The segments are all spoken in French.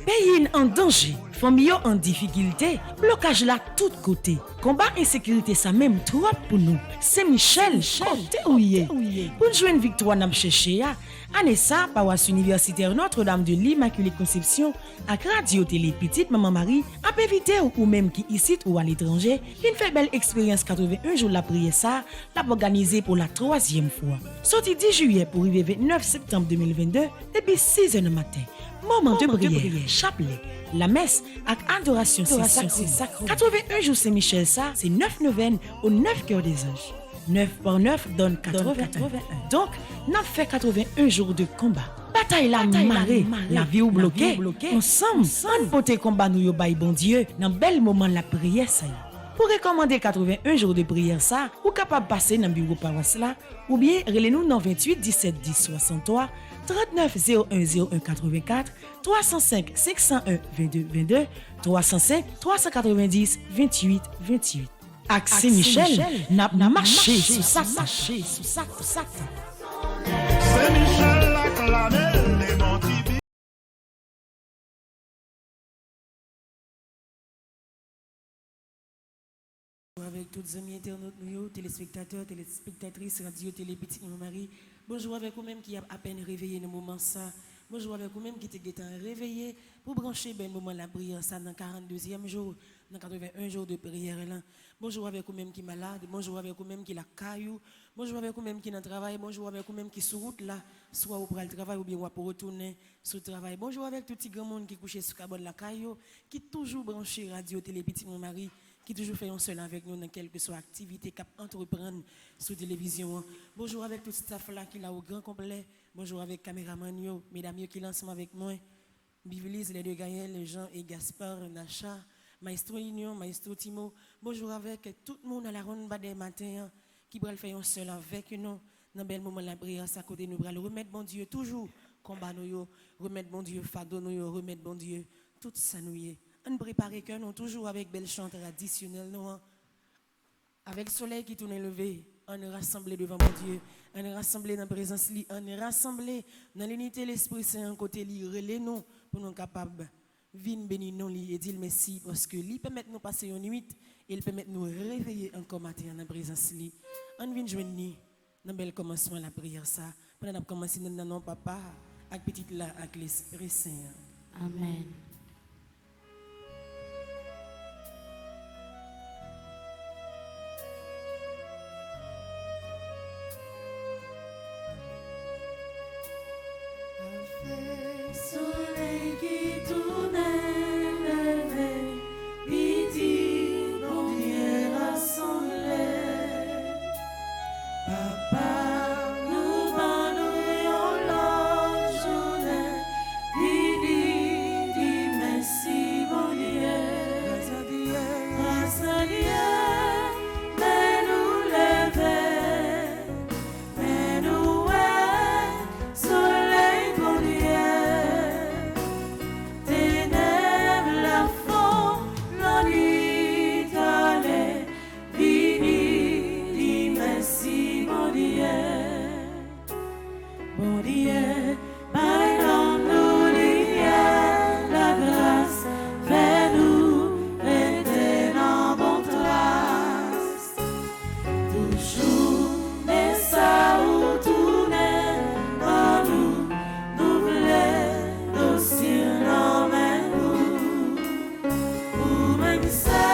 Pays en danger, famille en difficulté, blocage là tout côté. Combat insécurité ça même trop pour nous. C'est Michel, côté ouillé. Pour jouer une victoire n'a cherché année ça paroisse universitaire Notre-Dame de l'Immaculée Conception avec radio télé petite maman Marie a invité ou même qui ici ou à l'étranger, une fait belle expérience 81 jours la prière ça, l'a organisé pour la 3e fois. Sorti 10 juillet pour arriver 29 septembre 2022 depuis 6h du matin. Moment de prière, chapelet, la messe avec adoration sacrée. 81 jours Saint-Michel ça, c'est 9 neuvaines aux 9 cœurs des anges. 9 par 9 donne 81. Donc, n'a fait 81 jours de combat. Bataille la marée, la vie ou bloquée. Ensemble, on pote combat nous yo bay bon Dieu, dans bel moment la prière ça. Pour recommander 81 jours de prière ça, ou capable passer dans bureau paroisse là, ou bien relez-nous dans 28 17 10 63 39 01 01 84 305 501 22 22 305 390 28 28. Axé Michel n'a marché sous ça. C'est Michel la clamé, les mentis. Avec toutes les amis internautes, téléspectateurs, téléspectatrices, radio, télé, petite Marie. Bonjour avec vous-même qui a à peine réveillé dans le moment ça. Bonjour avec vous-même qui était réveillé pour brancher ben moment la prière ça dans 42e jour, dans 81 jours de prière là. Bonjour avec vous-même qui est malade, bonjour avec vous-même qui la caillou, bonjour avec vous-même qui est dans le travail, bonjour avec vous-même qui est sur route là, soit pour le travail ou bien pour retourner sur le travail. Bonjour avec tout petit grand monde qui couche sur cabane la caillou, qui toujours branché radio, télé, petit Marie. Qui toujours fait un seul avec nous dans quelle que soit activité qu'à entreprendre sur télévision. Bonjour avec tout staff là qui est là au grand complet. Bonjour avec caméraman yo, mesdames qui sont ensemble avec moi. Bivilise, les deux Gaël, Jean et Gaspard, Nacha, Maestro Union, Maestro Timo. Bonjour avec tout le monde à la ronde des matins qui va faire un seul avec nous. Dans bel moment la prière, ça côté nous va le remettre bon Dieu toujours combat nous, remettre bon Dieu fado nous, remettre bon Dieu tout ça nous y est. On prépare que nous toujours avec belle chant traditionnelle nous avec le soleil qui tourne levé, on est rassemblés devant mon Dieu, on est rassemblés dans la présence li, on est rassemblés dans l'unité l'Esprit Saint côté li relais nous pour nous capables vinn bénir nous li et dire merci parce que li permet nous passer une nuit et il permet nous réveiller encore matin dans la présence li. On vient joindre ni dans bel commencement la prière ça. Pendant qu'on commencer dans nom papa avec petite là avec l'Esprit Saint. Amen. Soleil qui tourne levé, midi, bon Dieu rassemblé. Papa, nous bandons la journée, midi, dis merci, bon Dieu. Grâce à Dieu, mais nous lever, mais nous soleil, bon Dieu. Bon Dieu, pardonne-nous, la grâce, fais-nous rester dans bonne trace. Toujours, mais ça ou tourner en nous, nous voulons aussi nous. Pour même ça,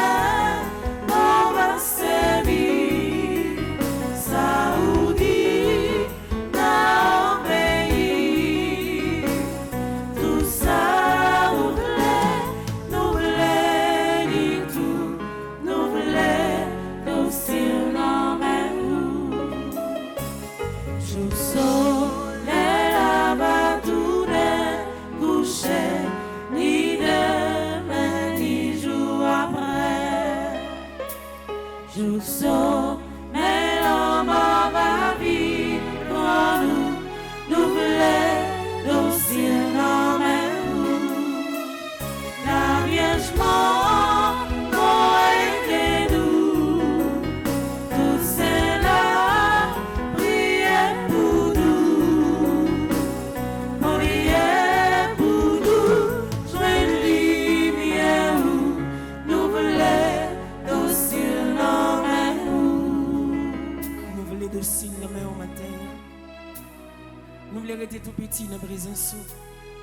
on va servir, ça ou dit. Je sors, mais l'homme va vivre pour nous, nous voulons aussi nous. La Vierge mort, été nous, tout cela, priez pour nous, priez pour nous, joignez rester tout petit dans la présence.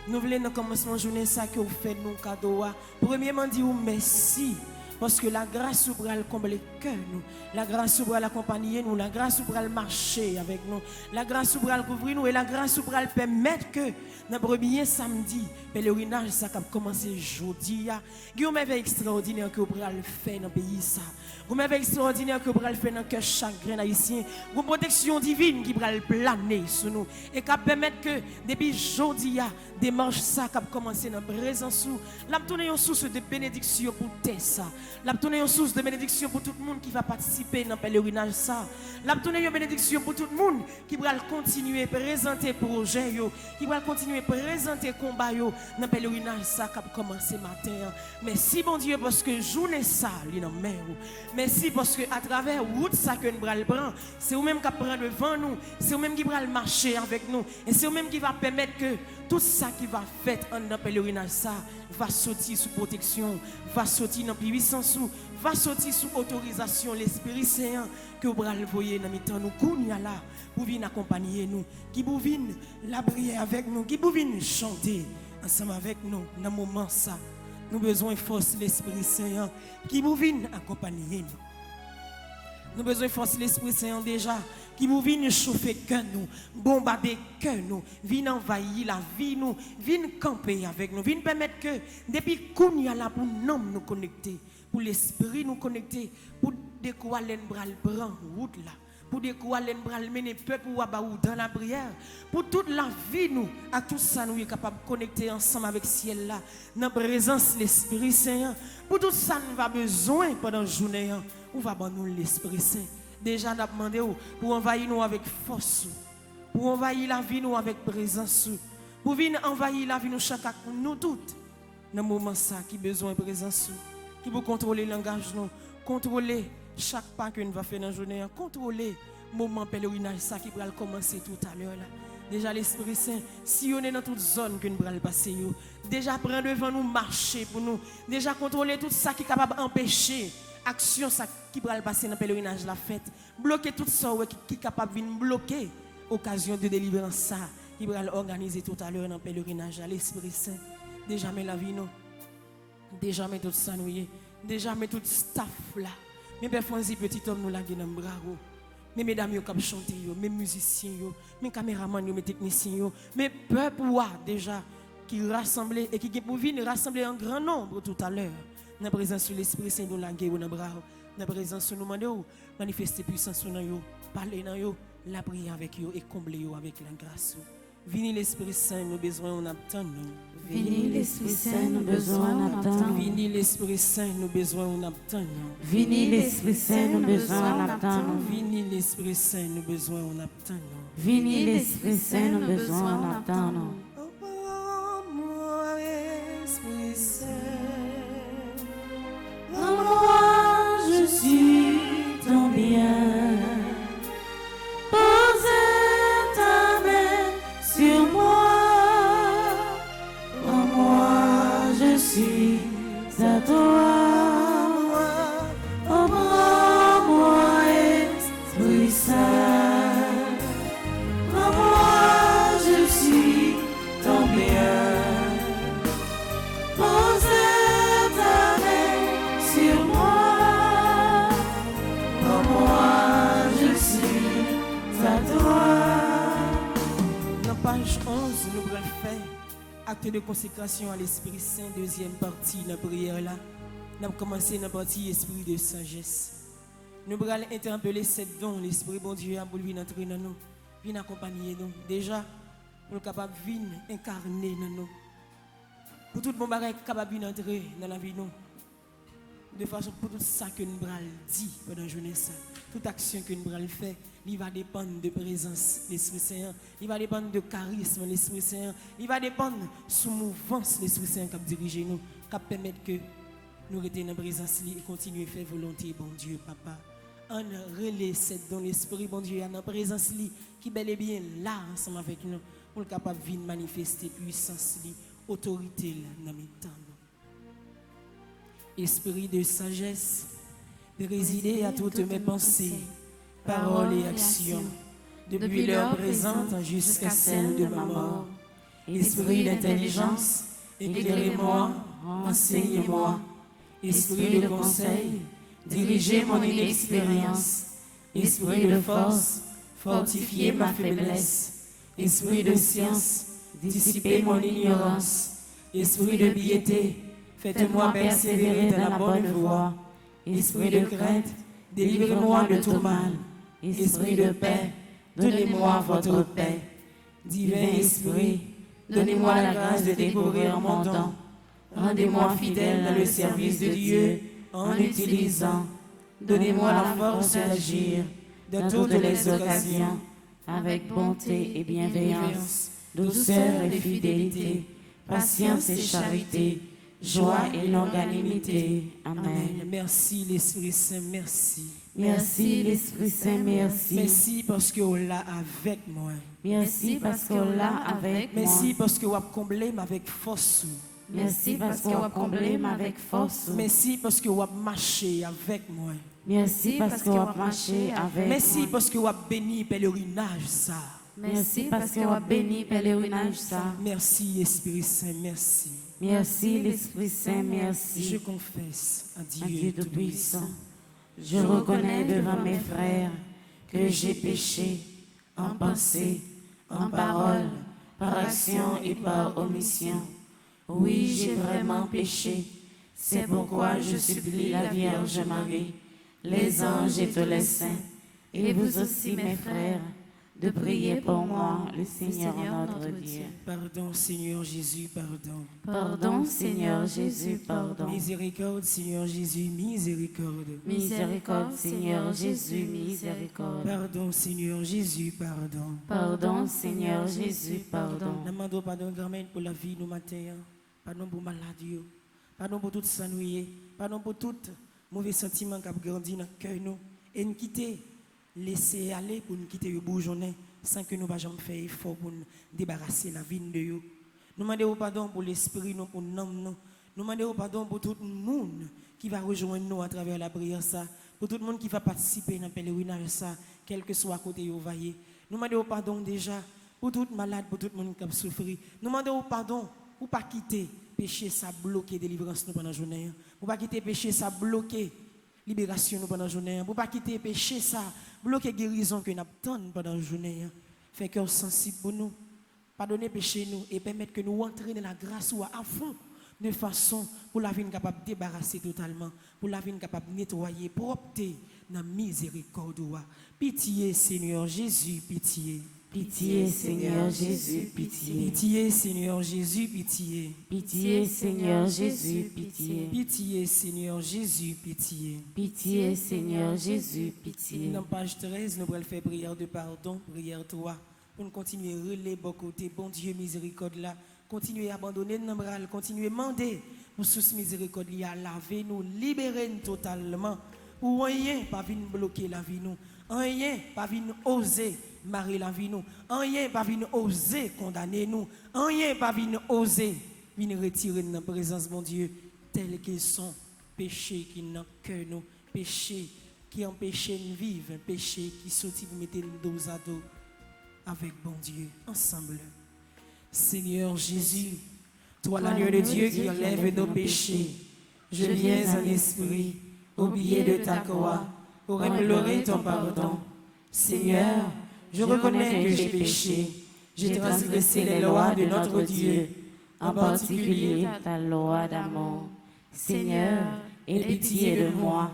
Nous voulons dans le commencement de la journée ça que vous faites nous cadeau. Premièrement, dire merci. Parce que la grâce pour elle combler cœur nous, la grâce pour elle accompagner nous, la grâce pour elle marcher avec nous, la grâce pour elle couvrir nous et la grâce pour elle permettre que dans le premier samedi, pèlerinage ça a commencé aujourd'hui. Il y a un merveille extraordinaire que vous pourrez faire dans le pays ça. Un merveille extraordinaire que vous pourrez faire dans cœur chaque grain haïtien. Une protection divine qui pourra planer sur nous et qui permettre que depuis aujourd'hui, démarche ça qui a commencé dans la présence nous, la tourner une source de bénédiction pour terre ça. La tourner une source de bénédiction pour tout le monde qui va participer dans le pèlerinage ça. La tourner une bénédiction pour tout le monde qui va continuer à présenter projet yo, qui va continuer à présenter combat yo dans le pèlerinage ça qui a commencé matin. Merci bon Dieu parce que journée ça li dans main. Merci parce que à travers route ça que nous prend, c'est vous même qui prend devant nous, c'est vous même qui va marcher avec nous et c'est vous même qui va permettre que tout ça qui va faire dans le pèlerinage ça va sortir sous protection, va sortir dans puissance, va sortir sous autorisation l'Esprit Saint que vous allez voyer dans temps nous kounya là pour venir accompagner nous, qui vous venir la prière avec nous, qui vous venir chanter ensemble avec nous dans moment ça. Nous avons besoin de force l'Esprit Saint qui vous venir accompagner nous. Nous avons besoin de force l'Esprit Saint déjà qui vous vient chauffer cœur nous, bombarder cœur nous, vient envahir la vie nous, vient camper avec nous, vient permettre que depuis qu'on y a là pour nous connecter, pour l'esprit nous connecter, pour découvrir l'embral prend route là, pour découvrir l'embral mener peuple ou dans la prière, pour toute la vie nous, à tout ça nous est capable de connecter ensemble avec ciel là, dans la présence de l'Esprit Saint, pour tout ça nous avons besoin pendant la journée, on va nous l'Esprit Saint. Déjà, nous avons demandé pour envahir nous avec force, pour envahir la vie nous avec présence, pour venir envahir la vie nous chacun, nous toutes, dans le moment ça, qui besoin de présence, qui peut contrôler le langage, nous, contrôler chaque pas que nous va faire dans la journée, contrôler le moment pèlerinage ça qui va commencer tout à l'heure. Déjà, l'Esprit Saint, si on est dans toute zone que nous allons passer, déjà prendre devant nous, marcher pour nous, déjà contrôler tout ça qui est capable d'empêcher. Action ça qui va passer dans le pèlerinage la fête, bloquer tout ça qui est capable de bloquer occasion de délivrance ça qui va organiser tout à l'heure dans le pèlerinage à l'Esprit Saint. Déjà mais la vie nous, déjà mais tout ça nous déjà mais tout staff là, mes personnes petit homme nous la dans le bras, mes mesdames qui chanter mes musiciens mes caméramans mes techniciens mes peuple déjà qui rassemblent et qui pour venir rassembler un grand nombre tout à l'heure. Dans la présence de l'Esprit Saint, nous l'avons dans le bras. Dans la présence de nous demandons, manifester puissance dans nous, parler dans nous, la prier avec nous et combler nous avec la grâce. Venez l'Esprit Saint, nous besoin on attend nous. Venez l'Esprit Saint, nous besoin on attend. Venez l'Esprit Saint, nous besoin on attend. Venez l'Esprit Saint, nous besoin on attend. Venez l'Esprit Saint, nous besoin on attend. Venez l'Esprit Saint, nous besoin on attend. Esprit Saint. Moi, je suis ton bien. Pose ta main sur moi. En moi, je suis à toi. Oh, moi, Esprit Saint. En moi, je suis ton bien. Pose ta main sur moi, oh moi je suis à toi. Dans page 11, nous allons faire acte de consécration à l'Esprit Saint, deuxième partie de la prière là. Nous allons commencer dans la partie esprit de sagesse. Nous allons interpeller cette don, l'Esprit bon Dieu, pour lui entrer dans nous, venir accompagner nous. Déjà, pour être capable de venir incarner dans nous. Pour tout le monde qui est capable d'entrer dans la vie nous. De façon pour tout ça que nous allons dire pendant la journée, toute action que nous allons faire, il va dépendre de présence de l'Esprit Saint, il va dépendre de charisme de l'Esprit Saint, il va dépendre de mouvance de l'Esprit Saint qui dirige nous, qui permet que nous restions dans la présence et continuer à faire volonté, bon Dieu, Papa. On relève cette dans l'Esprit, bon Dieu, dans la présence qui bel et bien là ensemble avec nous, pour être capable de venir manifester puissance, autorité dans mes temps. Esprit de sagesse, de résider à toutes mes pensées, paroles et actions, depuis l'heure présente jusqu'à celle de ma mort. Esprit d'intelligence, éclairez-moi, enseignez-moi. Esprit de conseil, dirigez mon inexpérience. Esprit de force, fortifiez ma faiblesse. Esprit de science, dissipez mon ignorance. Esprit de piété, faites-moi persévérer dans la bonne voie. Esprit de crainte, délivrez-moi de tout mal. Esprit de paix, donnez-moi votre paix. Divin Esprit, donnez-moi la grâce de découvrir mon don. Rendez-moi fidèle dans le service de Dieu en utilisant. Donnez-moi la force d'agir dans toutes les occasions, avec bonté et bienveillance, douceur et fidélité, patience et charité, joie et longanimité. Amen. Merci l'Esprit Saint, merci. Merci l'Esprit Saint, merci. Merci parce que vous l'a avec moi. Merci parce que vous l'a avec moi. Merci parce que vous avez comblé avec force. Merci parce que vous avez comblé avec force. Merci parce que vous avez marché avec moi. Merci parce que vous avez marché avec moi. Merci parce que vous avez béni pèlerinage ça. Merci parce que vous avez béni pèlerinage ça. Merci Esprit Saint, merci. Merci l'Esprit Saint, merci. Je confesse à Dieu Dieu Tout-Puissant. Je reconnais devant mes frères que j'ai péché en pensée, en parole, par action et par omission. Oui, j'ai vraiment péché. C'est pourquoi je supplie la Vierge Marie, les anges et tous les saints, et vous aussi mes frères, de prier pour moi, le Seigneur notre Dieu. Pardon Seigneur Jésus, pardon. Pardon Seigneur Jésus, pardon. Miséricorde Seigneur Jésus, miséricorde. Miséricorde Seigneur Jésus, miséricorde. Pardon Seigneur Jésus, pardon. Pardon Seigneur Jésus, pardon. Nous demandons pardon grand-mère pour la vie nous matin. Pardon pour maladie. Pardon pour tout s'ennuyer. Pardon pour tout mauvais sentiment qui a grandi dans le cœur nous. Et nous quitter, laisser aller pour nous quitter le bourgeonnet sans que nous ne jamais faire effort pour nous débarrasser la vie de nous. Nous demandons pardon pour l'esprit, nous, pour l'âme. Nous demandons pardon pour tout le monde qui va rejoindre nous à travers la prière. Ça, pour tout le monde qui va participer dans le pèlerinage. Ça, quel que soit à côté où va. Nous demandons pardon déjà pour tout malade, pour tout le monde qui a souffert. Nous demandons pardon pour ne pas quitter péché, ça bloquer délivrance nous pendant la journée. Pour ne pas quitter péché, ça bloquer libération nous pendant la journée. Pour ne pas quitter péché, ça bloquer guérison que nous attendons pendant la journée. Fait cœur sensible pour nous. Pardonner péché nous et permettre que nous entrions dans la grâce ou à fond de façon pour la vie capable de débarrasser totalement, pour la vie capable de nettoyer, propter dans la miséricorde. Pitié Seigneur Jésus, pitié. Pitié Seigneur Jésus, pitié. Pitié Seigneur Jésus, pitié. Pitié Seigneur Jésus, pitié. Pitié Seigneur Jésus, pitié. Pitié Seigneur Jésus, pitié. Dans page 13, nous allons faire prière de pardon, prière 3. Pour nous continuer à relayer bon côté, bon Dieu miséricorde là. Continuer à abandonner nos bras, continuer à demander pour sous miséricorde à laver nous, libérer nous totalement. Pour rien pas venir bloquer la vie nous. Rien pas venir oser marier la vie nous. Rien pas venir oser condamner nous. Rien pas venir oser venir retirer de la présence de mon Dieu tels qu'ils sont. Péchés qui n'ont que nous. Péchés qui empêchent de vivre. Péchés qui sortent pour mettre le dos à dos avec bon Dieu. Ensemble. Seigneur Jésus, toi l'agneau de Dieu qui enlève nos péchés, je viens en esprit, oublié de ta croix, pour implorer ton pardon. Seigneur, je reconnais que j'ai péché, j'ai transgressé les lois de notre Dieu, en particulier ta loi d'amour. Seigneur, aie pitié de moi.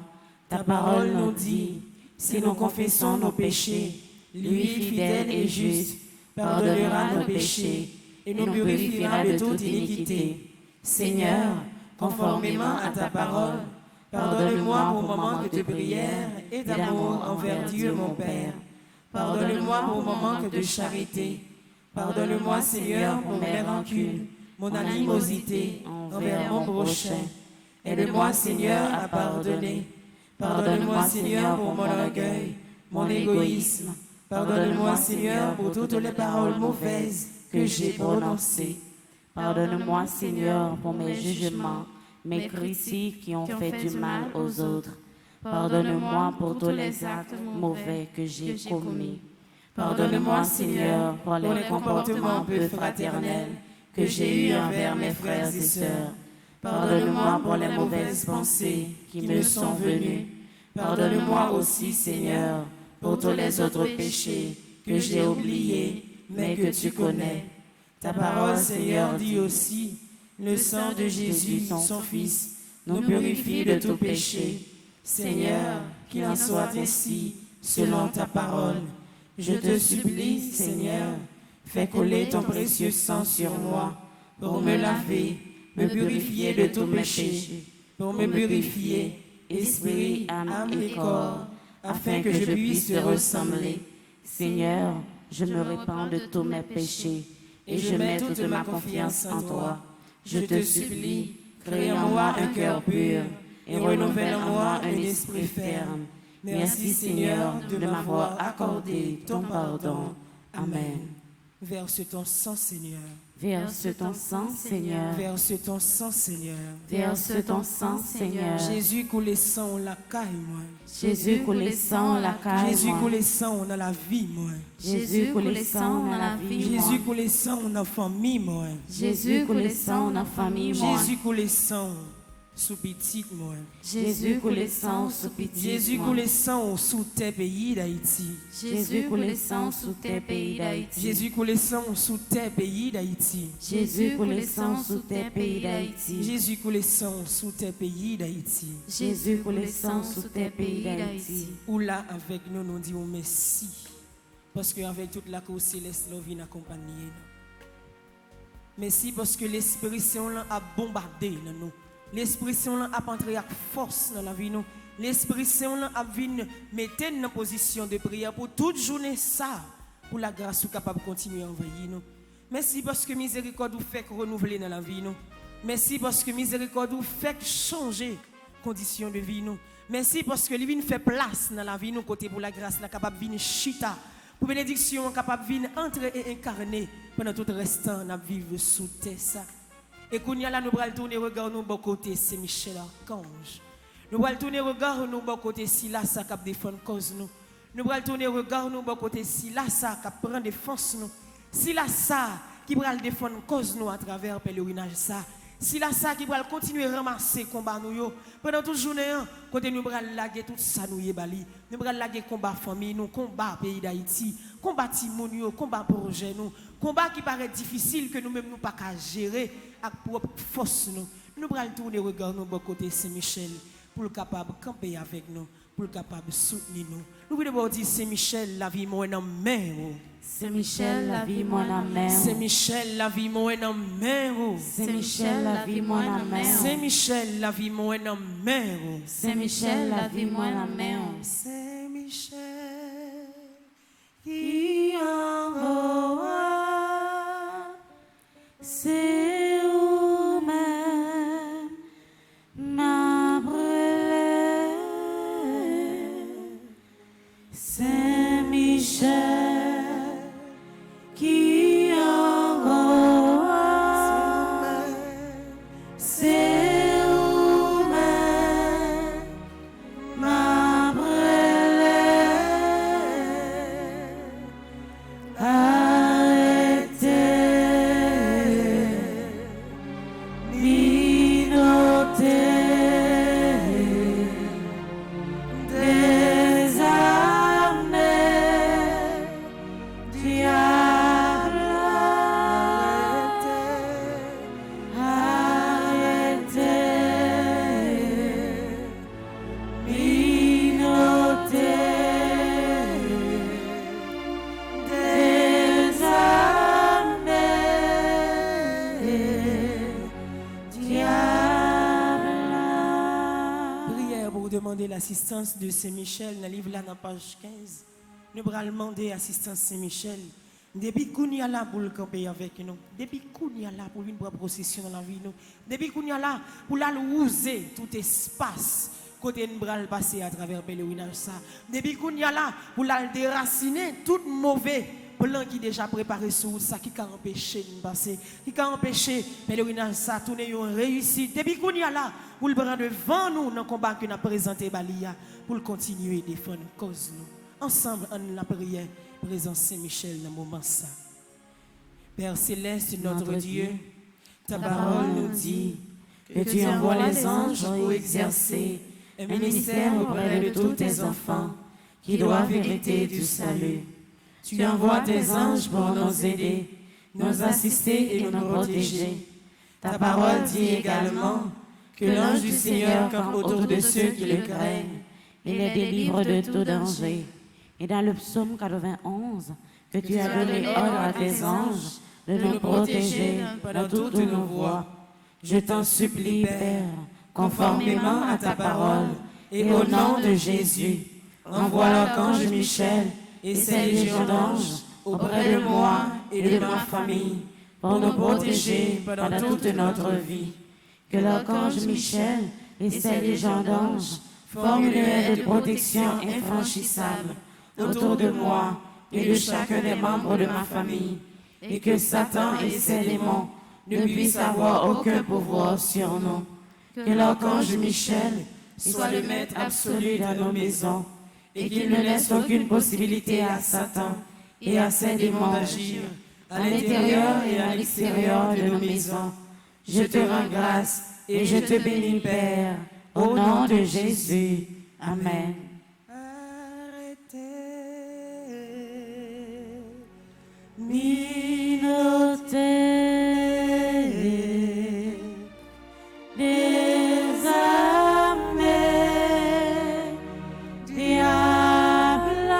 Ta parole nous dit, si nous confessons nos péchés, lui fidèle et juste, pardonnera nos péchés et nous purifiera de toute iniquité. Seigneur, conformément à ta parole, pardonne-moi pour mon manque de prière et d'amour envers Dieu mon Père. Pardonne-moi pour mon manque de charité. Pardonne-moi, Seigneur, pour mes rancunes, mon animosité envers mon prochain. Aide-moi, Seigneur, à pardonner. Pardonne-moi, Seigneur, pour mon orgueil, mon égoïsme. Pardonne-moi, Seigneur, pour toutes les paroles mauvaises que j'ai prononcées. Pardonne-moi, Seigneur, pour mes jugements, mes critiques qui ont fait du mal aux autres. Pardonne-moi pour tous les actes mauvais que j'ai commis. Pardonne-moi, Seigneur, pour les comportements peu fraternels que j'ai eus envers mes frères et sœurs. Pardonne-moi pour les mauvaises pensées qui me sont venues. Pardonne-moi aussi, Seigneur, pour tous les autres péchés que j'ai oubliés, mais que tu connais. Ta parole, Seigneur, dit aussi, le sang de Jésus, son Fils, nous purifie de tout péché. Seigneur, qu'il en soit ainsi, selon ta parole. Je te supplie, Seigneur, fais couler ton précieux sang sur moi, pour me laver, me purifier de tout péché, pour me purifier, esprit, âme et corps, afin que je puisse te ressembler. Seigneur, je me répands de tous mes péchés, et je mets toute ma confiance en toi. Je te supplie, crée en moi un cœur pur, et renouvelle en moi un esprit ferme. Merci, Seigneur, de m'avoir accordé ton pardon. Amen. Verse ton sang, Seigneur. Verse ton sang, Seigneur. Verse ton sang, Seigneur. Verse ton sang, Seigneur. Jésus coule sang la caille, moi. Jésus coule sang la caille, Jésus moi. coule sang dans la vie, moi. Jésus coule sang dans la vie, moi. Jésus coule sang dans la famille, moi. Jésus coule sang dans la famille, moi. Jésus coule sang sous petite, moi. Jésus coule sang sous petit, Jésus moi. coule sang sous tes pays d'Haïti. Jésus coule sang sous tes pays d'Haïti. Jésus coule sang sous tes pays d'Haïti. Jésus coule sang sous tes pays d'Haïti. Jésus coule sang sous tes pays d'Haïti. Jésus coule sang sous tes pays d'Haïti. Ou là avec nous, nous disons merci. Parce qu'avec toute la cour céleste, nous vient accompagner nous. Merci parce que l'Esprit Saint a bombardé nous. L'Esprit Saint a entré avec force dans la vie nous. L'Esprit Saint a venu mettre en position de prière pour toute journée ça, pour la grâce ou capable de continuer à envoyer nous. Merci parce que miséricorde vous fait renouveler dans la vie nous. Merci parce que miséricorde vous fait changer conditions de vie nous. Merci parce que lui vient fait place dans la vie nous côté pour la grâce la capable venir chita pour bénédiction capable venir entrer et incarner pendant tout le restant n'a vivre sous terre ça. Et qu'on y a là, nous allons tourner regard nous bon côté, c'est Michel Archange. Nous allons tourner regard nous bon côté, si là ça cap défendre cause nous. Nous allons tourner regard nous bon côté, si là ça cap prendre défense nous. Si là ça qui va défendre cause nous à travers pèlerinage ça. Si là ça qui va continuer à ramasser combat nous yo pendant toute journée côté nous allons laguer tout ça nous y bali. Nous allons laguer combat famille nous, combat pays d'Haïti, combat timoun yo, combat projet nous, combat qui paraît difficile que nous-mêmes nous pas qu'à gérer avec propre force nous. Nous allons tourner regard nous bon côté Saint-Michel pour le capable camper avec nous, pour le capable soutenir nous. Nous voulons dire Saint-Michel la vie moi en main. Saint-Michel, la vie mon amen. Saint-Michel, la vie moi en main. Saint-Michel, la vie mon amen. Saint-Michel, la vie moi en main. Saint-Michel, la vie mon amen. Saint-Michel, qui envoie, c'est vous-même, ma brûlée. Saint-Michel, qui envoie, c'est vous-même, ma brûlée. Arrêtez, minotez, désarmez, diable, arrêtez, minotez, prière pour demander l'assistance de Saint-Michel dans le livre là dans page 15. Nous allons demander l'assistance Saint-Michel. Depuis qu'on y a là pour le camper avec nous. Depuis qu'on y a là pour une procession dans la vie nous. Depuis qu'on y a là pour la user tout espace côté nous allons passer à travers pèlerinage ça. Depuis qu'on y a là pour la déraciner tout mauvais plan qui déjà préparé sur ça qui a empêché de passer, qui a empêché pèlerinage ça tourner une réussite. Depuis qu'on y a là pour le prendre devant nous dans le combat que nous a présenté Balia pour continuer à défendre cause nous. Ensemble en la prière présence Saint-Michel dans le moment ça. Père céleste, notre Dieu, ta parole nous dit que tu envoies les anges pour exercer un ministère auprès de tous tes enfants qui doivent hériter du salut. Tu envoies tes anges pour nous aider, nous assister et nous protéger. Ta parole dit également que l'ange du Seigneur campe autour de ceux qui le craignent et les délivre de tout danger. Et dans le psaume 91, que tu as donné ordre à tes anges de nous protéger dans toutes nos voies. Je t'en supplie, Père, conformément à ta parole, et au nom de Jésus, envoie l'archange Michel et ses légions d'anges auprès de moi et de ma famille, pour nous protéger pendant toute notre vie. Que l'archange Michel et ses légions d'anges forment une haie de protection infranchissable autour de moi et de chacun des membres de ma famille, et que Satan et ses démons ne puissent avoir aucun pouvoir sur nous. Que l'archange Michel soit le maître absolu dans nos maisons, et qu'il ne laisse aucune possibilité à Satan et à ses démons d'agir à l'intérieur et à l'extérieur de nos maisons. Je te rends grâce et je te bénis, Père, au nom de Jésus. Amen. Arrêtez. Minoté des armées, diable,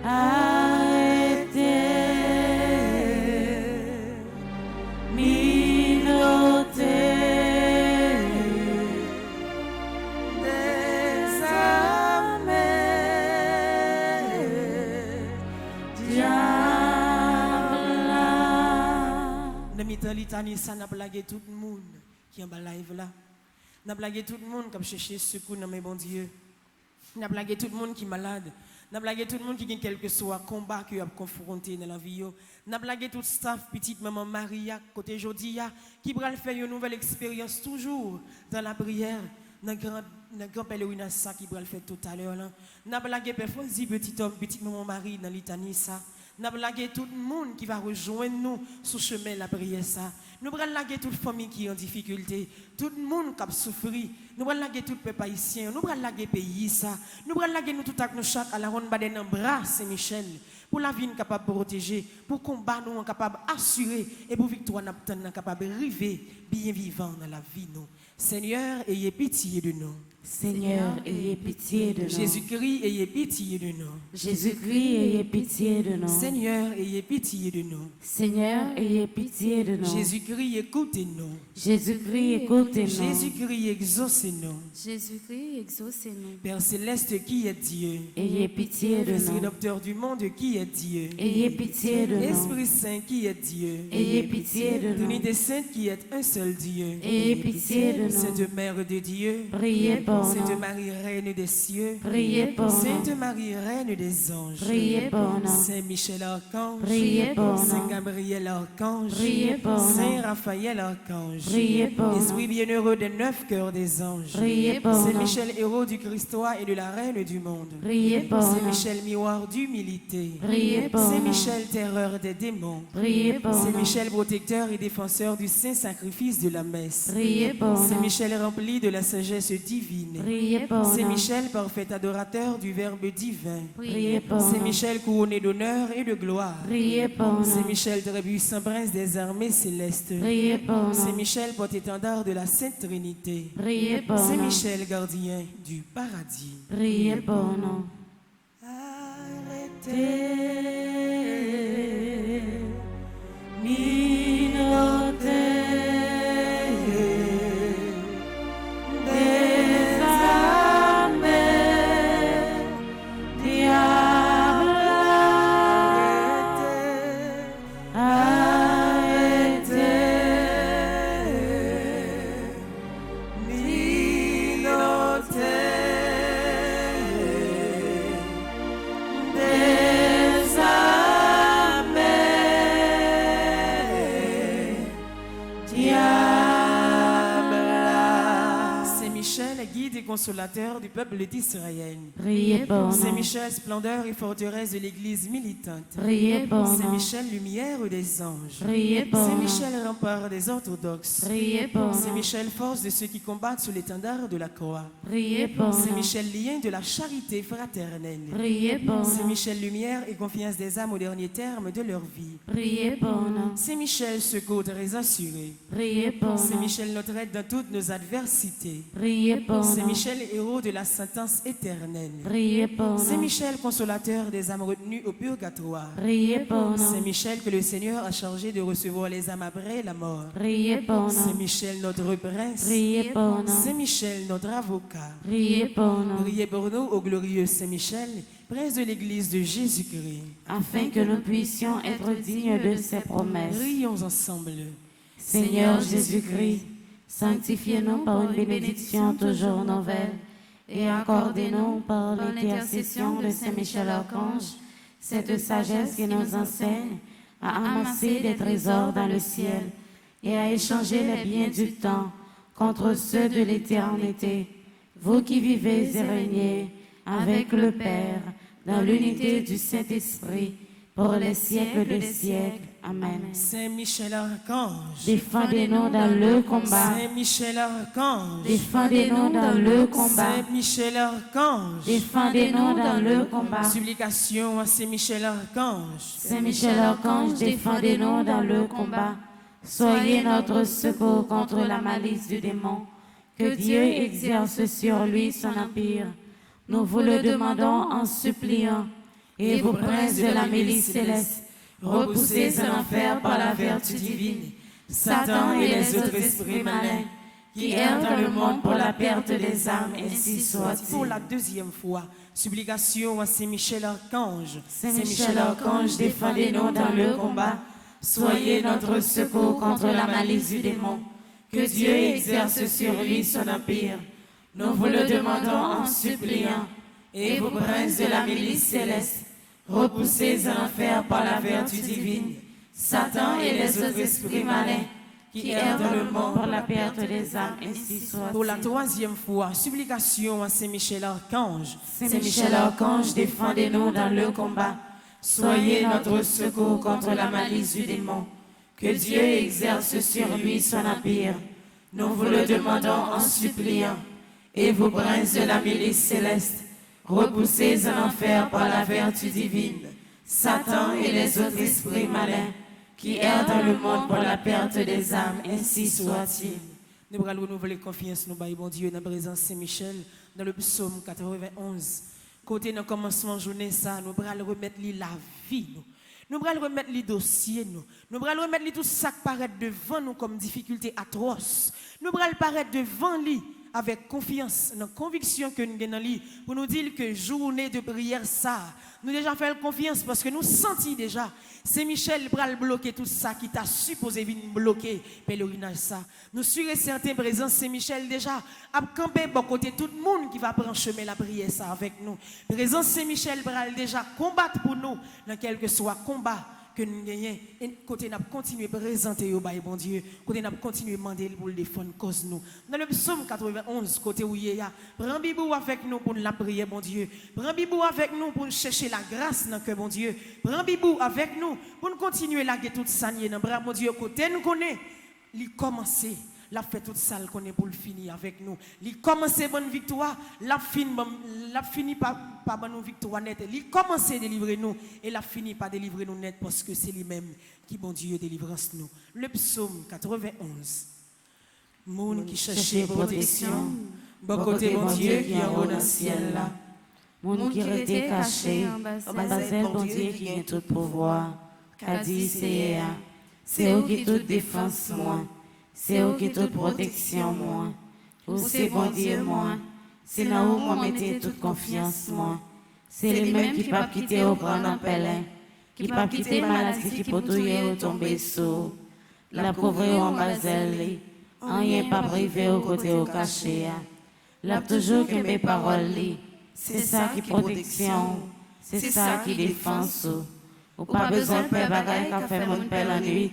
arrêtez. Minoté des armées, Dans mi-temps litanie, ça n'a blagué tout le monde qui est en bas live là. N'a blagué tout le monde qui a cherché secours dans mes bons Dieu. N'a blagué tout le monde qui est malade. N'a blagué tout le monde qui a quelque soit combat qui a confronté dans la vie. N'a blagué tout le staff, petite maman Maria, côté Jodia, qui va faire une nouvelle expérience toujours dans la prière, dans le grand pèlerinage ça qui va le faire tout à l'heure là. N'a blagué parfois petit homme, petite maman Marie dans litanie ça. Nous allons laguer tout le monde qui va rejoindre nous sur le chemin de la prière. Nous allons laguer toute famille qui est en difficulté, tout le monde qui a souffert. Nous allons laguer tout le peuple haïtien, nous allons laguer le pays. Nous allons laguer nous tout à nous chaque à la ronde baden en bras Saint-Michel pour la vie capable de protéger, pour combat nous capable d'assurer et pour victoire nous capable de arriver bien vivant dans la vie nous. Seigneur, ayez pitié de nous. Seigneur, ayez pitié de nous. Jésus-Christ, ayez pitié de nous. Jésus-Christ, ayez pitié de nous. Seigneur, ayez pitié de nous. Seigneur, ayez pitié de nous. Jésus-Christ, écoutez-nous. Jésus-Christ, écoutez-nous. Jésus-Christ, exaucez-nous. Jésus-Christ, exaucez-nous. Père céleste, qui est Dieu? Ayez pitié de Fils nous. rédempteur du monde, qui est Dieu? Ayez pitié de nous. Esprit Saint, qui est Dieu? Ayez pitié de nous. Trinité Sainte, qui est un seul Dieu. Ayez pitié de nous. Sainte Mère de Dieu. Priez pour nous. Sainte Marie, Reine des cieux. Priez pour nous. Sainte Marie, Reine des anges. Priez pour nous. Saint Michel Archange. Priez pour Saint nous. Gabriel Archange. Priez pour nous. Saint Raphaël Archange. Priez pour nous. Esprit bienheureux des 9 cœurs des anges. Priez pour Saint nous. Michel, héros du Christois et de la Reine du monde. Priez pour Saint nous. Michel, miroir d'humilité. Priez pour Saint nous. Michel, terreur des démons. Priez pour Saint nous. Michel, protecteur et défenseur du saint sacrifice de la messe. Priez pour Saint nous. Michel, rempli de la sagesse divine. Priez pour Saint nous. Michel, parfait adorateur du Verbe divin. Priez pour Saint nous. Michel, couronné d'honneur et de gloire. Priez pour Saint nous. Michel, très puissant prince des armées célestes. Priez pour Saint nous. Michel, porte-étendard de la Sainte Trinité. Priez pour Saint nous. Michel, gardien du paradis. Priez pour nous. Des armées, diable, arrêtez. Des armées, guide et consolateur du peuple d'Israël. Priez pour Saint nous. Michel, splendeur et forteresse de l'Église militante. Priez pour Saint nous. Michel, lumière des anges. Priez pour Saint nous. Michel, rempart des orthodoxes. Priez pour Saint nous. Michel, force de ceux qui combattent sous l'étendard de la croix. Priez pour Saint nous. Michel, lien de la charité fraternelle. Priez pour Saint nous. Michel, lumière et confiance des âmes au dernier terme de leur vie. Priez pour nous. Saint Michel, secours très assuré. Priez pour Saint nous. Michel, notre aide dans toutes nos adversités. Priez pour Saint nous. Michel, héros de la sentence éternelle. Priez pour Saint nous. Michel, consolateur des âmes retenues au purgatoire. Priez pour Saint nous. Michel, que le Seigneur a chargé de recevoir les âmes après la mort. Priez pour Saint nous. Michel, notre prince. Priez pour nous. Saint Michel, notre avocat. Priez pour nous. Priez pour nous, ô glorieux Saint Michel, prince de l'Église de Jésus-Christ. Afin que nous puissions être dignes de ses promesses. Prions ensemble. Seigneur Jésus-Christ, sanctifiez-nous par une bénédiction toujours nouvelle et accordez-nous par l'intercession de Saint Michel Archange cette sagesse qui nous enseigne à amasser des trésors dans le ciel et à échanger les biens du temps contre ceux de l'éternité. Vous qui vivez et régnez avec le Père dans l'unité du Saint-Esprit pour les siècles des siècles. Amen. Saint Michel Archange. Défendez-nous dans le combat. Saint Michel Archange. Défendez-nous dans le combat. Saint Michel Archange. Défendez-nous dans le combat. Supplication à Saint Michel Archange. Saint Michel Archange, défendez-nous dans le combat. Soyez notre secours contre la malice du démon. Que Dieu exerce sur lui son empire. Nous vous le demandons en suppliant. Et vous, princes de la milice céleste, repoussez en enfer par la vertu divine Satan et les autres esprits malins qui errent dans le monde pour la perte des âmes, ainsi Pour soit-il. la deuxième fois, supplication à Saint Michel Archange. Saint Michel Archange, défendez-nous dans le combat. Soyez notre secours contre la malice du démon. Que Dieu exerce sur lui son empire. Nous vous le demandons en suppliant. Et vous, princes de la milice céleste, repoussez en enfer par la vertu divine Satan et les autres esprits malins qui errent dans le monde pour la perte des âmes, ainsi soit. Pour la troisième fois, supplication à Saint Michel Archange. Saint Michel Archange, défendez-nous dans le combat. Soyez notre secours contre la malice du démon. Que Dieu exerce sur lui son empire. Nous vous le demandons en suppliant. Et vous, princes de la milice céleste, repoussez en enfer par la vertu divine Satan et les autres esprits malins qui errent dans le monde pour la perte des âmes, ainsi soit-il. Nous allons renouveler confiance, nous baillons bon Dieu dans la présence de Saint Michel, dans le psaume 91. Côté dans le commencement de la journée, ça, nous allons remettre la vie. Nous allons remettre les dossiers, nous allons remettre tout ça qui paraît devant nous comme difficulté atroce. Nous allons paraître devant lui avec confiance, dans la conviction que nous avons lui, pour nous dire que journée de prière, ça, nous déjà fait confiance parce que nous sentons déjà, Saint Michel va bloquer tout ça qui t'a supposé venir bloquer pèlerinage ça. Nous sommes certains présents, Saint Michel déjà a campé bon côté tout le monde qui va prendre chemin la prière ça avec nous. Présence Saint Michel va déjà combattre pour nous dans quel que soit combat que nous gagnons, et côté n'a continuer à présenter au bail bon Dieu, côté n'a continuer à demander pour le défendre cause nous. Dans le psaume 91, côté où il y a, prends Bibou avec nous pour la prière bon Dieu, prends Bibou avec nous pour chercher la grâce dans que bon Dieu, prends Bibou avec nous pour nous continuer à laguer toute ça dans bras bon Dieu, côté nous connaît, il commencer. La fait toute ça qu'on est pour le finir avec nous. Il commence bonne victoire, la fini par bonne victoire nette. Il commence à délivrer nous et la fini par délivrer nous net parce que c'est lui-même qui bon Dieu délivrance nous. Le psaume 91. Moun qui cherche protection, bon côté bon Dieu qui est en haut dans le ciel là. Moun qui était caché, en bas bon Dieu qui a tout pouvoir. Qu'a dit c'est eux qui toute défense moi. C'est eux qui toute protection moi. Ou c'est bon Dieu moi. C'est là où moi mettez toute confiance moi. C'est les mêmes qui pas quitter au grand empelin. Qui pas quitter maladie qui peut touiller au tomber sous. La pauvre en baselle. Rien pas privé au côté au caché. La toujours que mes paroles. C'est ça qui protection. C'est ça qui défense. Ou pas besoin de faire bagaille qu'a fait mon père la nuit.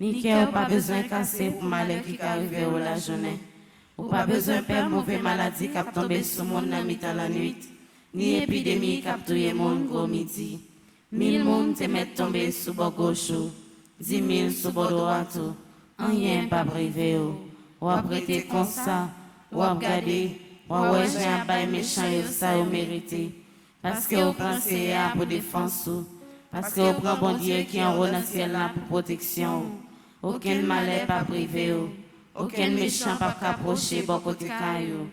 Ni qui n'a pas besoin de casser pour malheur qui arrive au la journée. Ou pas besoin peur mauvais maladie qui a tombé sur mon ami dans la nuit, ni épidémie qui a tué mon gros midi. 1000 moun te met tombé sous bord gauche, 10 000 sous bord droite, rien pas privé. Ou a prêté comme ça, ou a regardé, ou a ouais j'ai un bail méchant et ça ou mérité. Parce que vous pensez à pour défense, parce que vous prenez bon Dieu qui en dans le ciel là pour protection. Aucun malheur pas privé. Aucun méchant pas approcher bon côté caillou.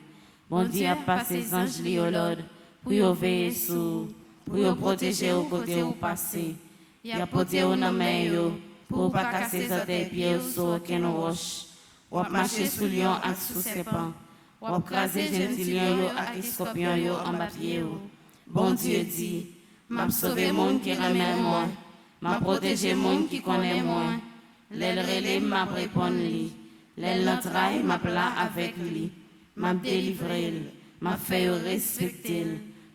Bon Dieu a passé ses anges li au Lord pour y veiller sur, pour y protéger au côté où passer. Il a porté au nom yo pour pas casser ses pieds sur aucune roche. Ou marcher sous lion et sous serpent. Ou craser gentilion yo et scorpion yo en bas pied. Bon Dieu dit, m'a sauvé monde qui remet moi, m'a protégé monde qui connaît moi. L'aile relève m'a répondu lui. L'aile l'entraille m'a plat avec lui, m'a délivré, m'a fait respecter,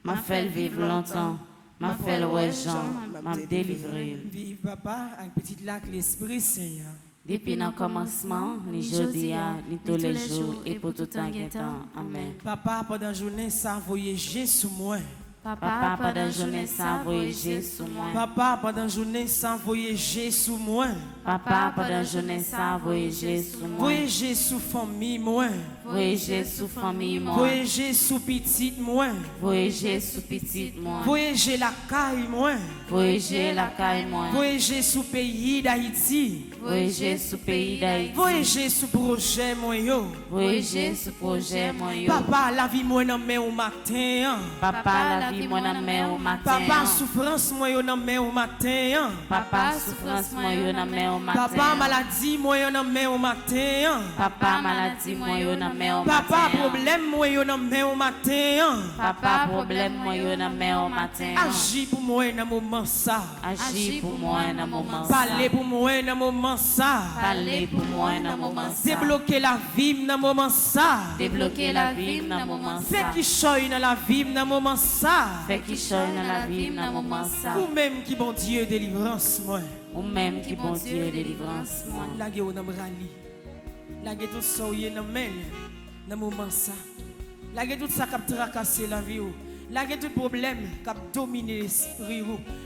m'a fait vivre longtemps, m'a fait ouais Jean, m'a délivré. Vive papa, un petit lac l'Esprit Seigneur. Depuis le commencement, ni jeudi, ni tous les jours, et pour tout temps. Amen. Papa, pendant la journée, ça voyager sous moi. Papa, pendant la journée, ça voyager sous moi. Papa, pendant la journée, ça voyager sous moi. Papa, pendant la journée, ça voyager sous moi. Voyager sous famille moi. Voyager sous famille moi. Voyager sous petite moi. Voyager sous petite moi. Voyager la caille moi. Voyager la caille moi. Voyager sous pays d'Haïti. Voyager sous pays d'Haïti. Voyager sous projet moi yo. Voyager sous projet moi yo. Papa, la vie moi nan main au matin. Papa, la vie moi nan main au matin. Papa, souffrance moi yo nan main au matin. Papa, souffrance moi yo nan main au matin. Papa, maladie moi yo nan main au matin. Papa, maladie moi yo nan main au matin. Papa, problème moi yo nan main au matin. Papa, problème moi yo nan main au matin. Agis pour moi dans moment ça. Agis pour moi dans moment ça. Parlez pour moi dans moment ça. Parlez pour moi dans moment ça. Débloquer la vie dans moment ça. Débloquer la vie dans moment ça. Fait qui choye dans la vie dans moment ça. Fait qui choye dans la vie dans moment ça. Ou même qui bon Dieu délivrance moi. Ou même qui bon Dieu délivrance moi. La gueule dans rali. La gueule tout soye dans main dans moment ça. La gueule tout ça qui tracasser la vie. La gueule tout problème qui domine l'esprit.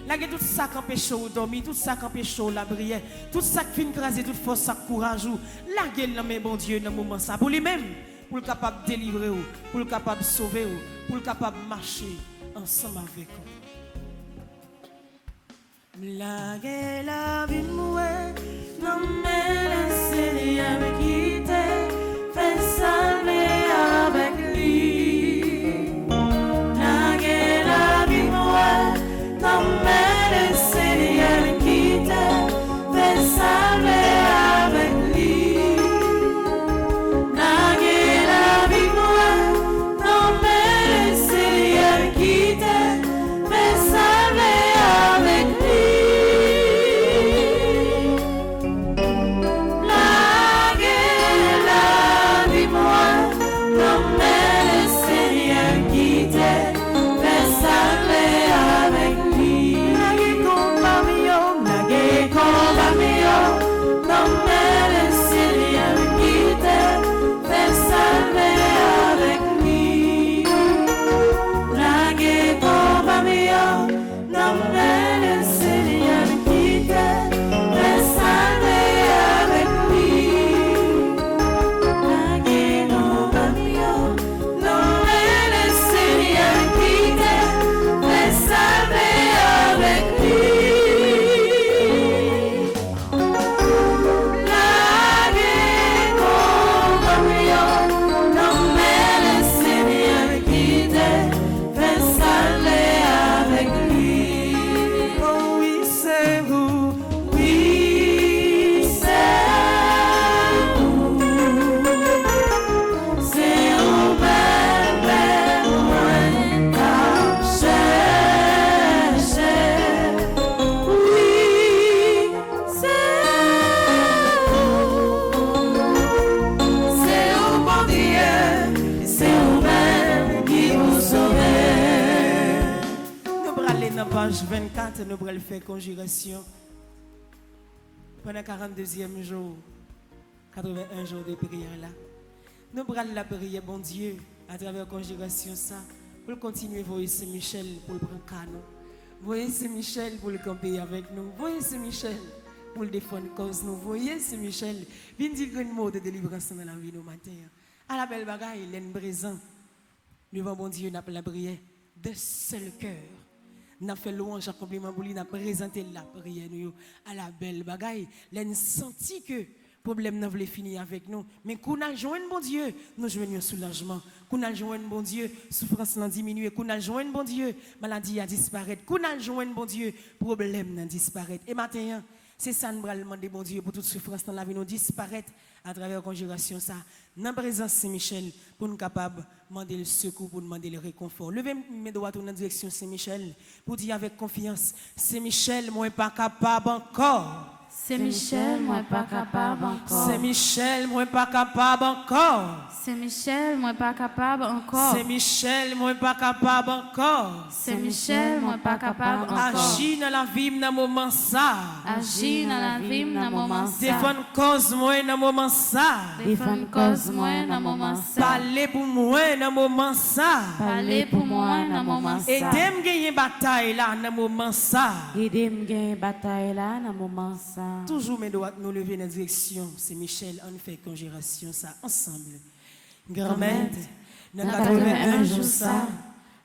La gueule tout ça qui empêche de dormir, tout ça qui empêche la prière, tout ça qui fait écraser toute force, ça courage. La gueule dans bon Dieu dans moment ça pour lui-même, pour le capable de délivrer, pour le capable de sauver, pour le capable de marcher ensemble avec vous. La gueule la vie moi, non mais le Seigneur me quitte, fait salver avec lui. Non mais le Seigneur me quitte, fait salver avec lui. Naguer la vie moi, non mais le Seigneur me quitte, fait salver avec lui. Naguer la vie moi, non mais le Seigneur me quitte, fait salver avec lui. Page 24, nous allons faire conjuration. Pendant 42e jour, 81 jours de prière là. Nous prenons la prière, bon Dieu, à travers la conjuration, ça, pour continuer à voir Saint-Michel pour le prendre canon. Voyez Saint-Michel pour le camper avec nous. Voyez Saint-Michel pour le défendre cause nous. Voyez Saint-Michel, viens dire un mot de délivrance dans la vie de matin. À la belle bagaille, il est présent. Devant bon Dieu, nous avons la prière de seul cœur. Nous avons fait louange, compliment pour lui, nous avons présenté la prière à la belle bagaille. Nous avons senti que le problème n'a voulu finir avec nous. Mais quand nous avons joint bon Dieu, nous joignons soulagement. Quand nous avons joint bon Dieu, souffrance n'a diminué. Quand nous avons joint bon Dieu, maladie a disparu. Quand nous avons joint bon Dieu, problème n'a disparu. Et maintenant, c'est ça nous allons demander bon Dieu pour toute souffrance dans la vie nous disparaître à travers la conjuration ça. Dans la présence de Saint-Michel, pour nous capables de demander le secours, pour demander le réconfort. Levez mes doigts dans la direction de Saint-Michel pour dire avec confiance, Saint-Michel, moi pas capable encore. Saint-Michel, moi pas capable encore. Saint-Michel, moi pas capable encore. Saint-Michel, moi pas capable encore. Saint-Michel, moi pas capable encore. Saint-Michel, moi pas capable encore. Agis dans la vie dans moment ça. Agis dans la vie dans moment ça. Défendre cause moi dans moment ça. Défendre cause moi dans moment ça. Parler pour moi dans moment ça. Parler pour moi dans moment ça. Aidez-moi gagner bataille là dans moment ça. Aidez-moi gagner bataille là dans moment ça. Toujours mes doigts nous lever dans la direction. C'est Michel, on fait conjuration ça ensemble. Grand-mère, dans 81 jours ça,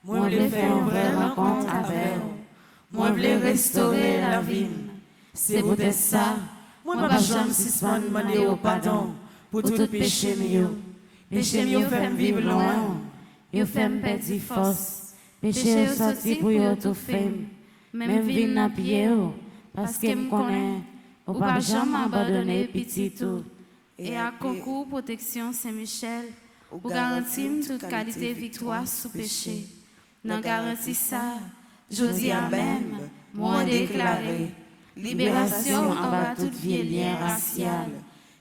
moi je voulais faire une vraie rencontre avec vous. Moi je voulais restaurer la vie. C'est peut-être ça. Moi je ne vais pas jamais suspendre demander au pardon pour tout péché mieux. Péché mieux fait vivre loin. Yo fait perdre force. Péché sorti pour yo tout fait. Même vie n'a pied parce que me connaît. Ou pas jamais abandonner petit tout. Et à concours protection Saint-Michel, ou garantir toute qualité victoire sous péché. Dans garantie ça, je dis à même, moi déclaré, libération en bas toute vieille lien racial,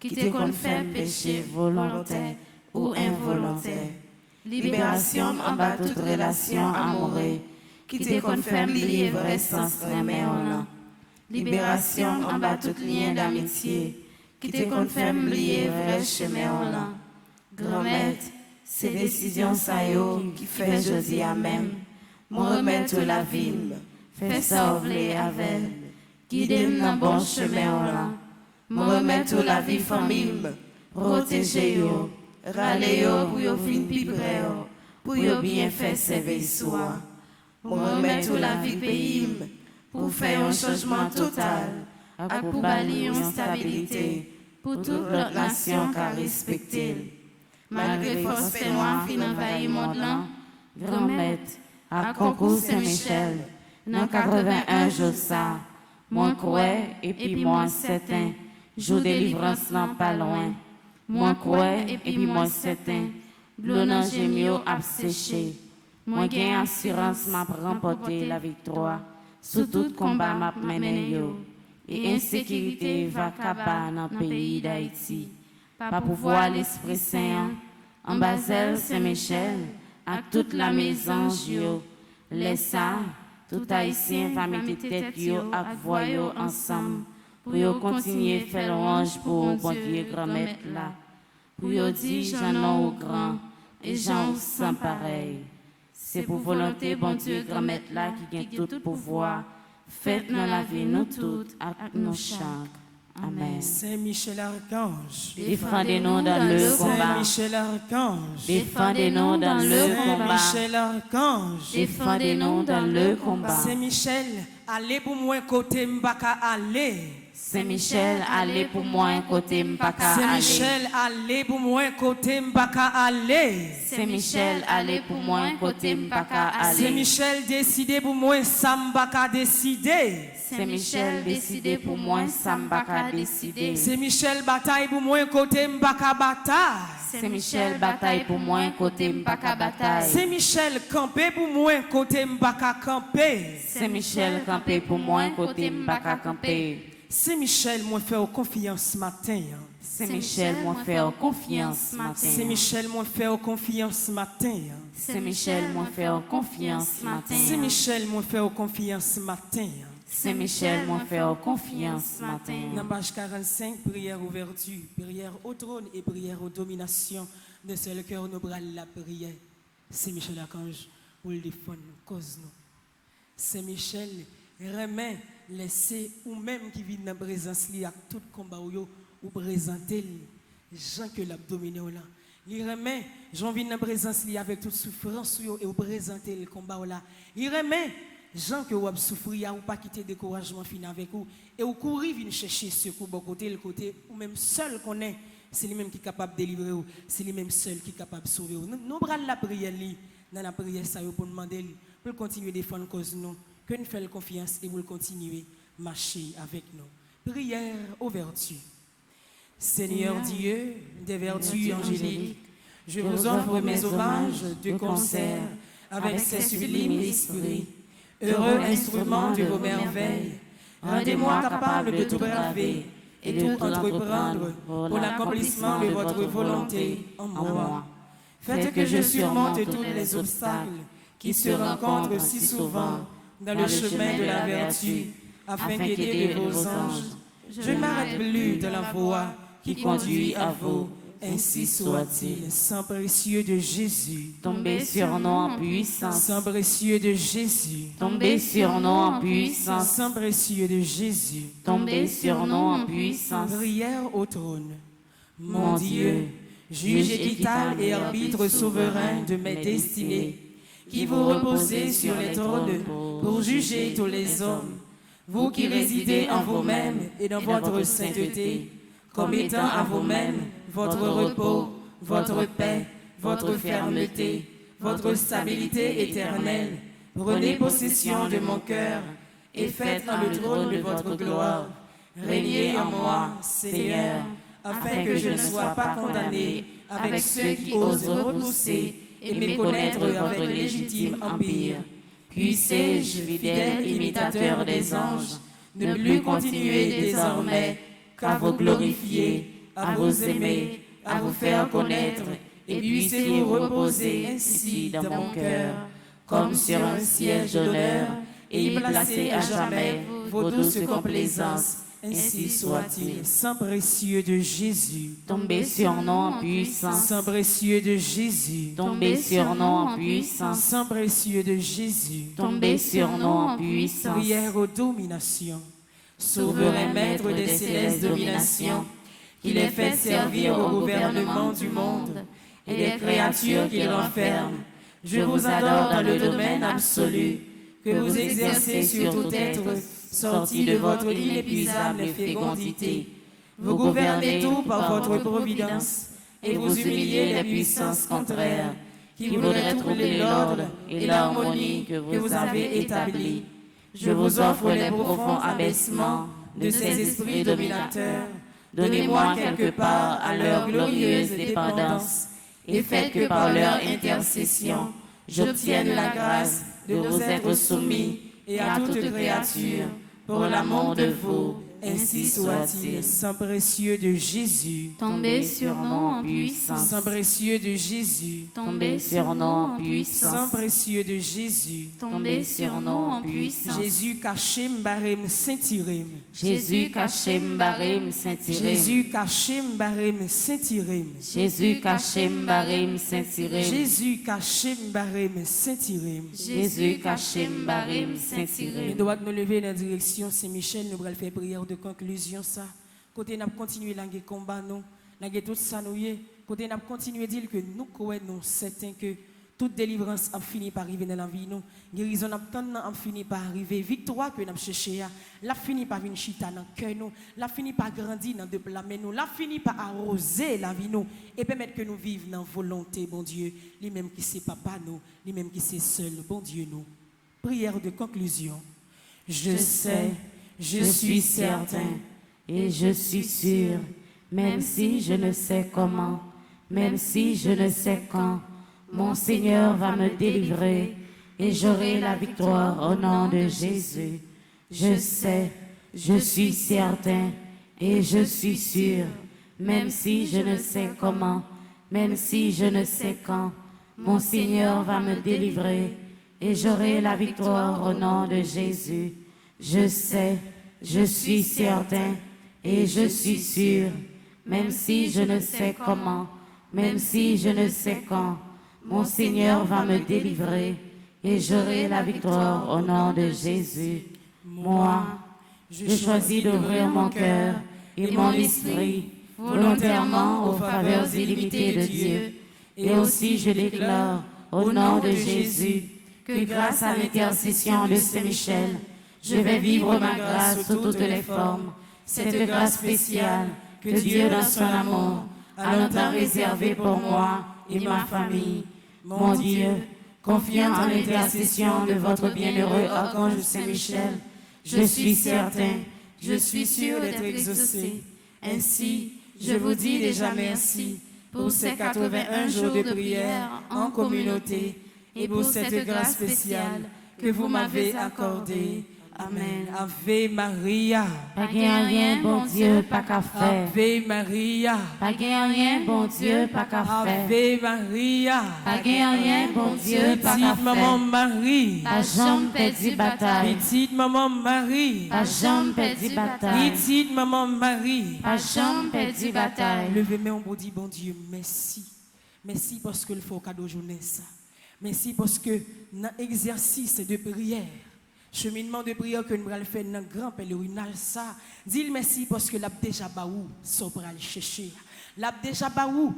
qui te confère péché volontaire ou involontaire. Libération en bas toute relation amoureuse, qui te confère lié vrai sens remè en libération en bas tout lien d'amitié, qui te confirme lié vrai chemin en l'an. Grand-mère, ces décisions ça yo qui fait jodi à même, moi remettre la vie, fait sauver avec, guider dans bon chemin en l'an. Moi remettre la vie famille, protéger yo, râler yo pour yo fin pi près yo, pour yo bien faire servir soi. Moi remettre la vie pays, pour faire un changement total, pour bâtir une stabilité, pour toute l'autre nation qu'a respecté. Malgré force fait noir fin envahir monde là, Grand-mère, à concours Saint-Michel, dans 81 jours ça, moi crois et puis moi certain, jour délivrance non pas loin. Moi crois et puis moi certain, l'eau dans gémio a séché. Moi gain assurance m'a remporté la victoire. Sous tout combat m'a mené yo. Et insécurité va cabar dans le pays d'Haïti. Pas pouvoir l'Esprit Saint, en Basel Saint-Michel, à toute la maison yo. Laisse ça, tout Haïtien va mettre tête yo ak voix yo ensemble. Pour yo continuer faire louange pour bon Dieu grand-mère là. Pour yo dire j'en au grand et j'en sans pareil. C'est pour volonté, bon Dieu, grand-mère là qui gagne tout pouvoir. Faites dans la vie nous toutes avec nos chaque. Amen. Saint-Michel Archange. Défendez-nous dans le combat. Saint-Michel Archange. Défendez-nous dans le combat. Saint-Michel Archange. Défendez-nous dans le combat. Saint-Michel, allez pour moi côté m'baka aller. Saint-Michel, allez pour moi côté m'paka aller. Saint-Michel, allez pour moi côté m'baka aller. Saint-Michel, allez pour moi côté m'paka aller. Saint-Michel, décidez pour moi ça m'baka décider. Saint-Michel décidé pour moi, ça m'baka décider. Saint-Michel, bataille pour moi côté m'baka bataille. Saint-Michel, bataille pour moi côté m'paka bataille. Saint-Michel, camper pour moi côté m'baka camper. Saint-Michel, camper pour moi côté m'paka camper. Saint-Michel, moi faire confiance matin. Saint-Michel, moi faire confiance matin. Saint-Michel, moi faire confiance matin. Saint-Michel, moi faire confiance matin. Saint-Michel, moi faire confiance matin. Saint-Michel, moi faire confiance matin. Dans page 45, prière ouverture, prière au trône et prière aux dominations. D'un seul cœur, nous bras la prière. C'est Michel Archange pour le défendre, cause nous. C'est Michel, remet, laissez, ou même qui vit dans la présence, li a tout combat ou présenter gens que l'abdominé là. Il remet, j'en viens dans la présence li avec toute souffrance et ou présenter le combat là. Il remet, gens que vous souffrir ou pas quitter découragement fin avec vous et ou courir venir chercher secours bon côté le côté ou même seul qu'on est, c'est lui même qui est capable de délivrer ou c'est lui même seul qui est capable de sauver. Nous bras la prière li dans la prière ça pour demander pour continuer défendre cause nous que nous faisons confiance et pour continuer marcher avec nous. Prière aux vertus. Seigneur Dieu, des vertus angéliques, je vous offre mes hommages de concert avec ces sublimes esprits. Heureux instrument de vos merveilles, rendez-moi capable de tout braver et de tout entreprendre pour l'accomplissement de votre volonté en moi. Faites que je surmonte tous les obstacles qui se rencontrent si souvent dans le chemin de la vertu, afin qu'aidé de vos anges, je ne m'arrête plus de la voie qui conduit à vous. Ainsi soit-il. Sang précieux de Jésus, Tombez sur nous en puissance. sang précieux de Jésus, Tombez sur nous en puissance. sang précieux de Jésus. Tombez sur nous en puissance. Prière au trône. Mon Dieu, juge équitable et arbitre souverain de mes destinées, qui vous reposez sur les trônes pour juger tous les hommes, vous qui résidez en vous-même et dans votre sainteté, comme étant à vous-même votre repos, votre paix, votre fermeté, votre stabilité éternelle, prenez possession de mon cœur et faites dans le trône de votre gloire. Régnez en moi, Seigneur, afin que je ne sois pas condamné avec ceux qui osent repousser et méconnaître votre légitime empire. Puissé-je, fidèle imitateur des anges, ne plus continuer désormais qu'à vous glorifier, à vous aimer, à vous faire connaître, et puissiez-vous reposer ainsi dans mon cœur, comme sur un siège d'honneur, et y placer à jamais vos douces complaisances. Ainsi soit-il. Sang précieux de Jésus, Tombez sur nous en puissance. sang précieux de Jésus, Tombez sur nous en puissance. sang précieux de Jésus. Tombez sur nous en puissance. Prière aux dominations. Souverain maître des célestes dominations, qu'il est fait servir au gouvernement du monde et des créatures qu'il renferme, je vous adore dans le domaine absolu que vous exercez sur tout être sorti de votre inépuisable fécondité. Vous gouvernez tout par votre providence et vous humiliez les puissances contraires qui voudraient troubler l'ordre et l'harmonie que vous avez établis. Je vous offre les profonds abaissements de ces esprits dominateurs. Donnez-moi quelque part à leur glorieuse dépendance et faites que par leur intercession, j'obtienne la grâce de vous être soumis et à toute créature pour l'amour de vous. Ainsi soit-il. Sang précieux de Jésus, Tombez sur nous en puissance. sang précieux de Jésus, Tombez sur nous en puissance. sang précieux de Jésus. Tombez sur nous en puissance. Jésus caché m'barem Saint-Irem. Jésus caché m'barem Saint-Irem. Jésus caché m'barem Saint-Irem. Jésus caché m'barem Saint-Irem. Jésus caché m'barem Saint-Irem. Jésus caché m'barem Nous Saint-Irem. devons nous lever dans la direction Saint-Michel, nous allons faire prière de conclusion ça. Côté n'a continuer la combat nous, la tout ça nous y. Côté n'a continuer dire que nous croyons certain que toute délivrance a fini par arriver dans la vie nous. Guérison a fini par arriver, victoire que nous cherché la fini par venir chita dans cœur nous, la fini par grandir dans de la main nous, la fini par arroser la vie nous et permettre que nous vivions dans volonté bon Dieu, lui même qui c'est papa nous, lui même qui c'est seul bon Dieu nous. Prière de conclusion. Je sais, je suis certain et je suis sûr, même si je ne sais comment, même si je ne sais quand, mon Seigneur va me délivrer et j'aurai la victoire au nom de Jésus. Je sais, je suis certain et je suis sûr, même si je ne sais comment, même si je ne sais quand, mon Seigneur va me délivrer et j'aurai la victoire au nom de Jésus. Je sais, je suis certain et je suis sûr, même si je ne sais comment, même si je ne sais quand, mon Seigneur va me délivrer et j'aurai la victoire au nom de Jésus. Moi, je choisis d'ouvrir mon cœur et mon esprit volontairement aux faveurs illimitées de Dieu. Et aussi je déclare au nom de Jésus que grâce à l'intercession de Saint-Michel, je vais vivre ma grâce sous toutes les formes, cette grâce spéciale que Dieu dans son amour a longtemps réservée pour moi et ma famille. Mon Dieu, confiant en l'intercession de votre bienheureux archange Saint-Michel, je suis certain, je suis sûr d'être exaucé. Ainsi, je vous dis déjà merci pour ces 81 jours de prière en communauté et pour cette grâce spéciale que vous m'avez accordée. Amen. Ave Maria. Pas rien, bon Dieu, pas qu'à faire. Ave Maria. Pas rien, bon Dieu, pas qu'à faire. Ave Maria. Pas rien, bon Dieu, pas qu'à Petite maman faire. Marie. Pas jambe perdu bataille. Petite maman Marie. Pas jambe perdu bataille. Petite maman Marie. Pas jambe perdu bataille. Levez-moi, on vous dit, bon Dieu, merci. Merci parce que le faut cadeau journée ça. Merci parce que dans l'exercice de prière, cheminement de prière que nous allons faire dans le grand pèlerinage, ça, dis merci parce que l'a déjà baou, so pour aller chercher. L'a déjà baou,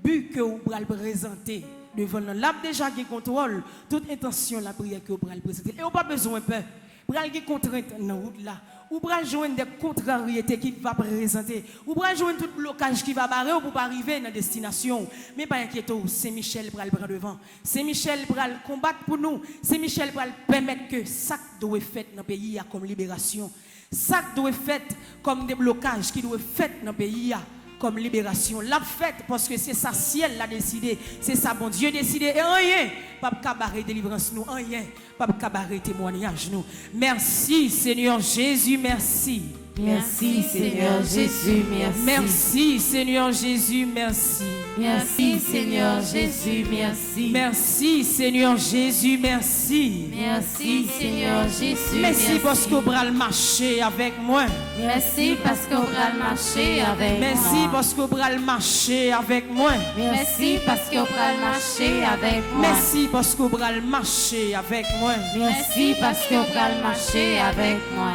but que vous allez présenter devant nous. L'a déjà qui contrôle toute intention la prière que vous allez présenter. Et on pas besoin peur. Pour aller contrainte dans la route là. Ou pour joindre des contrariétés qui va présenter. Ou pour joindre tout blocage qui va barrer pour pas arriver dans la destination. Mais pas inquiétez-vous, Saint-Michel pour le prendre devant. Saint-Michel pour le combattre pour nous. Saint-Michel pour permettre que ça doit être fait dans le pays comme libération. Ça doit être fait comme des blocages qui doivent être fait dans le pays comme libération. La fête parce que c'est ça ciel l'a décidé, c'est ça bon Dieu décidé et rien pas cabaret délivrance nous, rien pas cabaret témoignage nous. Merci Seigneur Jésus, merci. Merci Seigneur Jésus, merci. Merci Seigneur Jésus, merci. Merci Seigneur Jésus, merci. Merci Seigneur Jésus, merci. Merci Seigneur Jésus, merci parce que vous allez marcher avec moi. Merci parce que vous allez marcher avec moi. Merci parce que vous allez marcher avec moi. Merci parce que vous allez marcher avec moi. Merci parce que vous allez marcher avec moi. Merci parce que vous allez marcher avec moi.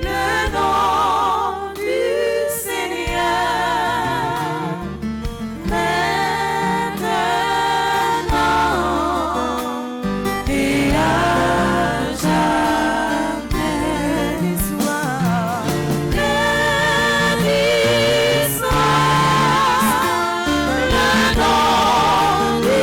Le nom du Seigneur, maintenant et à jamais. Béni soit le nom du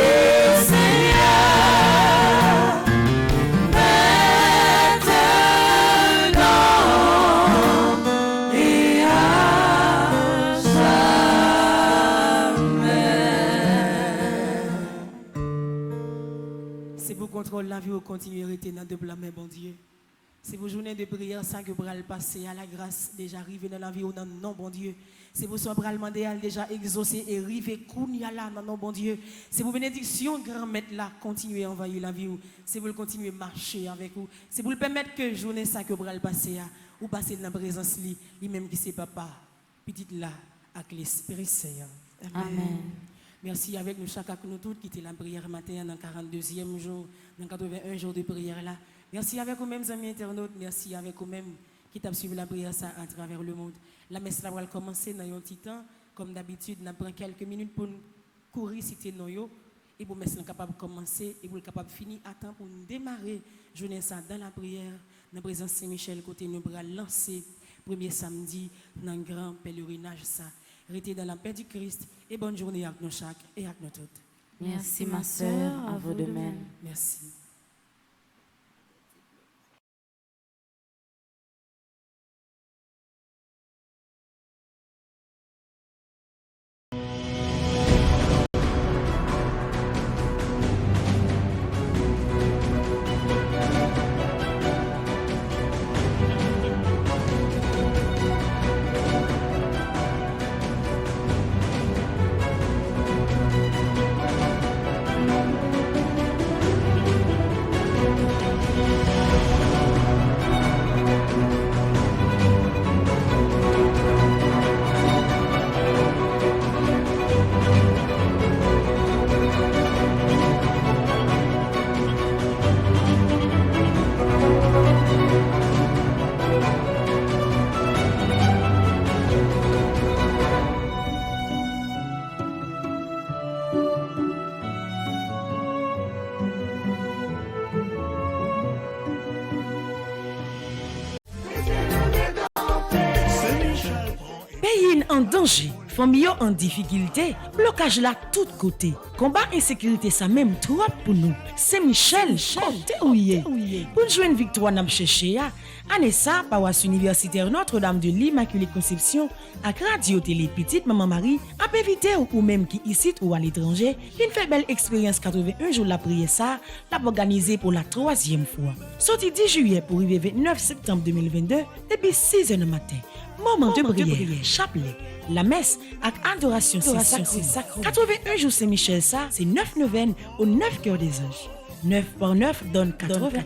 Seigneur, contrôle la vie ou continuer à rester dans de la main, bon Dieu. C'est vos journées de prière, ça que vous allez passer à la grâce, déjà arrivé dans la vie ou dans le nom, bon Dieu. C'est vos soins pour demander à déjà exaucer et arriver kounya là dans le nom, bon Dieu. C'est vos bénédictions, grand maître là, continuer à envahir la vie ou. C'est vous continuer à marcher avec vous. C'est pour le permettre que journée ça que vous allez passer à, ou passer dans la présence lui-même qui c'est papa, petite là, avec l'Esprit Saint. Amen. Merci avec nous chacun nous tous qui était la prière matin dans le 42e jour, dans le 81 jours de prière là. Merci avec vous-mêmes amis internautes, merci avec vous-mêmes qui t'a suivi la prière ça à travers le monde. La messe là va commencer dans un petit temps, comme d'habitude, on prend quelques minutes pour courir citer nous et pour messe capable de commencer et pour capable de finir à temps pour nous démarrer journée ça dans la prière, dans la présence Saint-Michel côté nous pour lancer premier samedi dans le grand pèlerinage ça. Restez dans la paix du Christ et bonne journée à nous chaque et à nous toutes. Merci ma sœur, à vous de même. Merci. Songez, famille en difficulté, blocage là tout côté. Combat insécurité ça même trop pour nous. C'est Michel, côté ouillé. Pour jouer une victoire n'a cherché ya. Année ça, paroisse universitaire Notre-Dame de l'Immaculée Conception, à Radio Télé Petite Maman Marie, a évité ou même qui ici ou à l'étranger, une fait belle expérience 81 jours la prière ça, l'a organisé pour la 3e fois. Sorti 10 juillet pour arriver 29 septembre 2022, depuis 6h du matin. Moment de prière, chapelet, la messe avec adoration sacrée. 81 jours Saint-Michel ça, c'est 9 neuvaines au 9 cœurs des anges. 9 par 9 donne 81.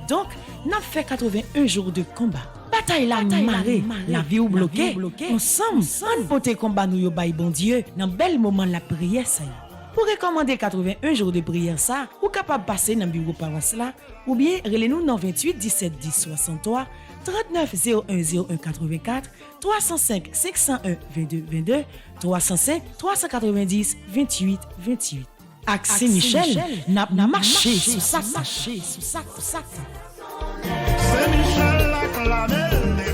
Donc, nous avons fait 81 jours de combat. Bataille la marée, la vie ou bloquée. Ensemble, on peut combat nous yo bay bon Dieu dans bel moment la prière ça. Pour recommander 81 jours de prière ça, ou capable passer dans bureau paroisse là, ou bien relez-nous dans 28 17 10 63 39 01 01 84 305 501 22 22 305 390 28 28. Axé Michel n'a marché sous ça. C'est Michel acclamé, les